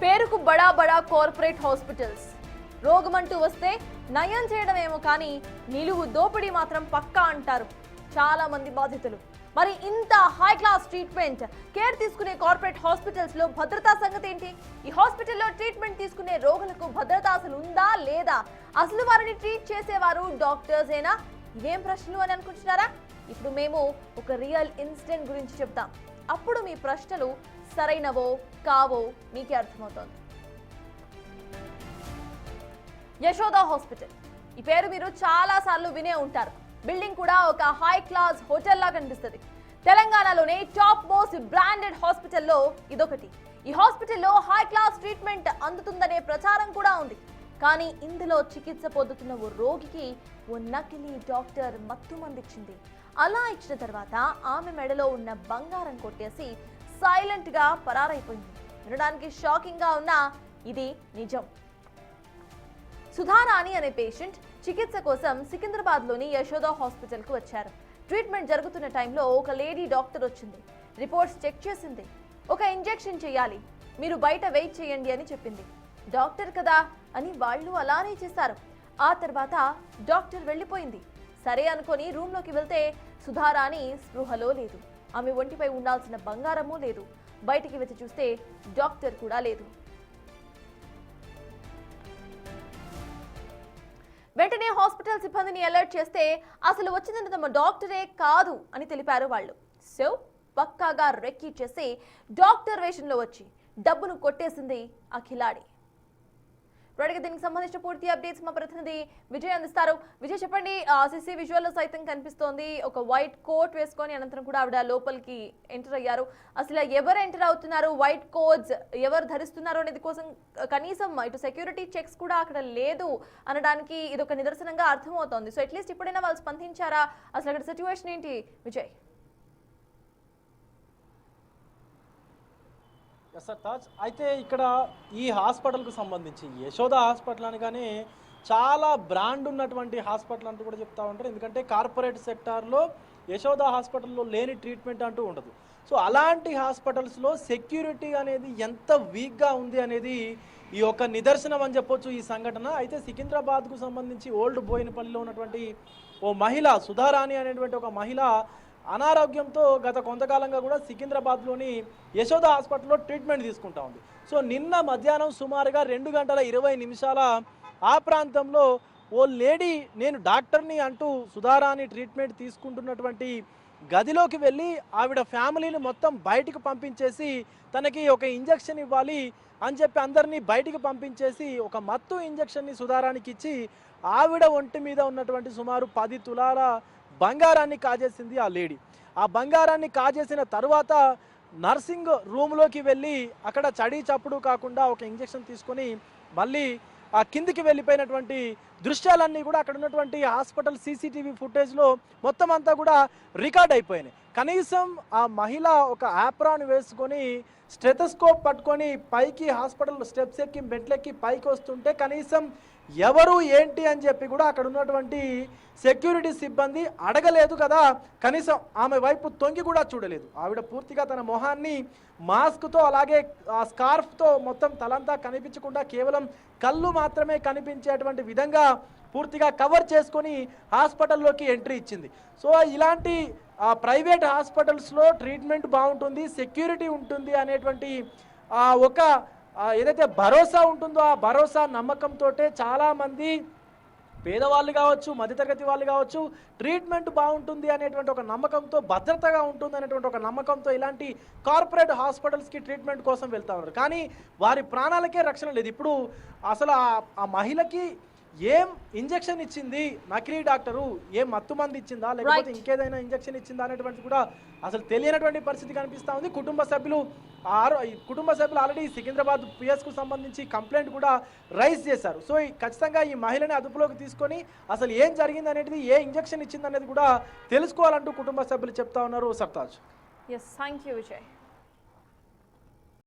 పేరుకు బడా బడా కార్పొరేట్ హాస్పిటల్స్ రోగమంటూ వస్తే నయం చేయడమేమో కానీ నిలువు దోపిడీ మాత్రం పక్కా అంటారు చాలా మంది బాధితులు. మరి ఇంత హై క్లాస్ ట్రీట్మెంట్ కేర్ తీసుకునే కార్పొరేట్ హాస్పిటల్స్ లో భద్రతా సంగతి ఏంటి? ఈ హాస్పిటల్లో ట్రీట్మెంట్ తీసుకునే రోగులకు భద్రత అసలు ఉందా లేదా? అసలు వారిని ట్రీట్ చేసేవారు డాక్టర్స్ ఏనా? ఇవేం ప్రశ్నలు అని అనుకుంటున్నారా? ఇప్పుడు మేము ఒక రియల్ ఇన్సిడెంట్ గురించి చెప్తాం. అప్పుడు మీ ప్రశ్నలు సరైనవో కావో మీకే అర్థమవుతోంది. యశోద హాస్పిటల్ ఈ పేరు మీరు చాలా సార్లు వినే ఉంటారు. బిల్డింగ్ కూడా ఒక హై క్లాస్ హోటల్ లా కనిపిస్తుంది. తెలంగాణలోనే టాప్ మోస్ట్ బ్రాండెడ్ హాస్పిటల్లో ఇదొకటి. ఈ హాస్పిటల్లో హై క్లాస్ ట్రీట్మెంట్ అందుతుందనే ప్రచారం కూడా ఉంది. కానీ ఇందులో చికిత్స పొందుతున్న ఓ రోగికి ఓ నకిలీ డాక్టర్ మత్తు మందిచ్చింది. అలా ఇచ్చిన తర్వాత ఆమె మెడలో ఉన్న బంగారం కొట్టేసి సైలెంట్ గా పరారైపోయింది. వినడానికి షాకింగ్ గా ఉన్నా ఇది నిజం. సుధారాణి అనే పేషెంట్ చికిత్స కోసం సికింద్రాబాద్ లోని యశోద హాస్పిటల్ కు వచ్చారు. ట్రీట్మెంట్ జరుగుతున్న టైంలో ఒక లేడీ డాక్టర్ వచ్చింది. రిపోర్ట్స్ చెక్ చేసింది. ఒక ఇంజెక్షన్ చేయాలి, మీరు బయట వెయిట్ చేయండి అని చెప్పింది. డాక్టర్ కదా అని వాళ్ళు అలానే చేశారు. ఆ తర్వాత డాక్టర్ వెళ్ళిపోయింది. సరే అనుకొని రూమ్ లోకి వెళ్తే సుధారాణి స్పృహలో లేదు. ఆమె ఒంటిపై ఉండాల్సిన బంగారమూ లేదు. బయటికి వచ్చి చూస్తే డాక్టర్ కూడా లేదు. వెంటనే హాస్పిటల్ సిబ్బందిని అలర్ట్ చేస్తే అసలు వచ్చింది తమ డాక్టరే కాదు అని తెలిపారు వాళ్ళు. సో పక్కాగా రెక్కీ చేసి డాక్టర్ వేషంలో వచ్చి డబ్బును కొట్టేసింది ఆ కిలాడి. దీనికి సంబంధించిన పూర్తి అప్డేట్స్ మా ప్రతినిధి విజయ్ అందిస్తారు. విజయ్ చెప్పండి, సిసి విజువల్ లో సైతం కనిపిస్తోంది. ఒక వైట్ కోట్ వేసుకొని అనంతరం కూడా ఆవిడ లోపలికి ఎంటర్ అయ్యారు. అసలు ఎవరు ఎంటర్ అవుతున్నారు, వైట్ కోట్స్ ఎవరు ధరిస్తున్నారు అనేది కోసం కనీసం ఇటు సెక్యూరిటీ చెక్స్ కూడా అక్కడ లేదు అనడానికి ఇది ఒక నిదర్శనంగా అర్థమవుతోంది. సో అట్లీస్ట్ ఇప్పుడైనా వాళ్ళు స్పందించారా? అసలు అక్కడ సిచ్యువేషన్ ఏంటి విజయ్? తాజ్, అయితే ఇక్కడ ఈ హాస్పిటల్కు సంబంధించి యశోద హాస్పిటల్ అని కానీ చాలా బ్రాండ్ ఉన్నటువంటి హాస్పిటల్ అంటూ కూడా చెప్తా ఉంటారు. ఎందుకంటే కార్పొరేట్ సెక్టార్లో యశోద హాస్పిటల్లో లేని ట్రీట్మెంట్ అంటూ ఉండదు. సో అలాంటి హాస్పిటల్స్లో సెక్యూరిటీ అనేది ఎంత వీక్గా ఉంది అనేది ఈ యొక్క నిదర్శనం అని చెప్పొచ్చు ఈ సంఘటన. అయితే సికింద్రాబాద్కు సంబంధించి ఓల్డ్ బోయినపల్లిలో ఉన్నటువంటి ఓ మహిళ సుధారాణి అనేటువంటి ఒక మహిళ అనారోగ్యంతో గత కొంతకాలంగా కూడా సికింద్రాబాద్లోని యశోద హాస్పిటల్లో ట్రీట్మెంట్ తీసుకుంటా ఉంది. సో నిన్న మధ్యాహ్నం సుమారుగా 2:20 ఆ ప్రాంతంలో ఓ లేడీ నేను డాక్టర్ని అంటూ సుధారాణి ట్రీట్మెంట్ తీసుకుంటున్నటువంటి గదిలోకి వెళ్ళి ఆవిడ ఫ్యామిలీని మొత్తం బయటికి పంపించేసి తనకి ఒక ఇంజెక్షన్ ఇవ్వాలి అని చెప్పి అందరినీ బయటికి పంపించేసి ఒక మత్తు ఇంజెక్షన్ని సుధారానికి ఇచ్చి ఆవిడ ఒంటి మీద ఉన్నటువంటి సుమారు 10 తులాల బంగారాన్ని కాజేసింది ఆ లేడీ. ఆ బంగారాన్ని కాజేసిన తర్వాత నర్సింగ్ రూమ్లోకి వెళ్ళి అక్కడ చడి చప్పుడు కాకుండా ఒక ఇంజెక్షన్ తీసుకొని మళ్ళీ ఆ కిందికి వెళ్ళిపోయినటువంటి దృశ్యాలన్నీ కూడా అక్కడ ఉన్నటువంటి హాస్పిటల్ సీసీటీవీ ఫుటేజ్లో మొత్తం అంతా కూడా రికార్డ్ అయిపోయినాయి. కనీసం ఆ మహిళ ఒక యాప్రాన్ వేసుకొని స్టెథోస్కోప్ పట్టుకొని పైకి హాస్పిటల్ స్టెప్స్ ఎక్కి మెట్లెక్కి పైకి వస్తుంటే కనీసం ఎవరు ఏంటి అని చెప్పి కూడా అక్కడ ఉన్నటువంటి సెక్యూరిటీ సిబ్బంది అడగలేదు కదా, కనీసం ఆమె వైపు తొంగి కూడా చూడలేదు. ఆవిడ పూర్తిగా తన మొహాన్ని మాస్క్తో అలాగే ఆ స్కార్ఫ్తో మొత్తం తలంతా కనిపించకుండా కేవలం కళ్ళు మాత్రమే కనిపించేటువంటి విధంగా పూర్తిగా కవర్ చేసుకొని హాస్పిటల్లోకి ఎంట్రీ ఇచ్చింది. సో ఇలాంటి ప్రైవేట్ హాస్పిటల్స్లో ట్రీట్మెంట్ బాగుంటుంది, సెక్యూరిటీ ఉంటుంది అనేటువంటి ఒక ఏదైతే భరోసా ఉంటుందో ఆ భరోసా నమ్మకంతో చాలామంది పేదవాళ్ళు కావచ్చు, మధ్యతరగతి వాళ్ళు కావచ్చు, ట్రీట్మెంట్ బాగుంటుంది అనేటువంటి ఒక నమ్మకంతో, భద్రతగా ఉంటుంది అనేటువంటి ఒక నమ్మకంతో ఇలాంటి కార్పొరేట్ హాస్పిటల్స్కి ట్రీట్మెంట్ కోసం వెళ్తా ఉన్నారు. కానీ వారి ప్రాణాలకే రక్షణ లేదు. ఇప్పుడు అసలు ఆ మహిళకి ఏం ఇంజెక్షన్ ఇచ్చింది నకిలీ డాక్టరు, ఏం మత్తు మంది ఇచ్చిందా లేకపోతే ఇంకేదైనా ఇంజెక్షన్ ఇచ్చిందా అనేటువంటి కూడా అసలు తెలియనటువంటి పరిస్థితి కనిపిస్తూ ఉంది. కుటుంబ సభ్యులు ఆల్రెడీ సికింద్రాబాద్ పిఎస్కు సంబంధించి కంప్లైంట్ కూడా రైజ్ చేశారు. సో ఖచ్చితంగా ఈ మహిళని అదుపులోకి తీసుకొని అసలు ఏం జరిగింది అనేది, ఏ ఇంజెక్షన్ ఇచ్చింది అనేది కూడా తెలుసుకోవాలంటూ కుటుంబ సభ్యులు చెప్తా ఉన్నారు. Sartaj. Yes, thank you, Vijay.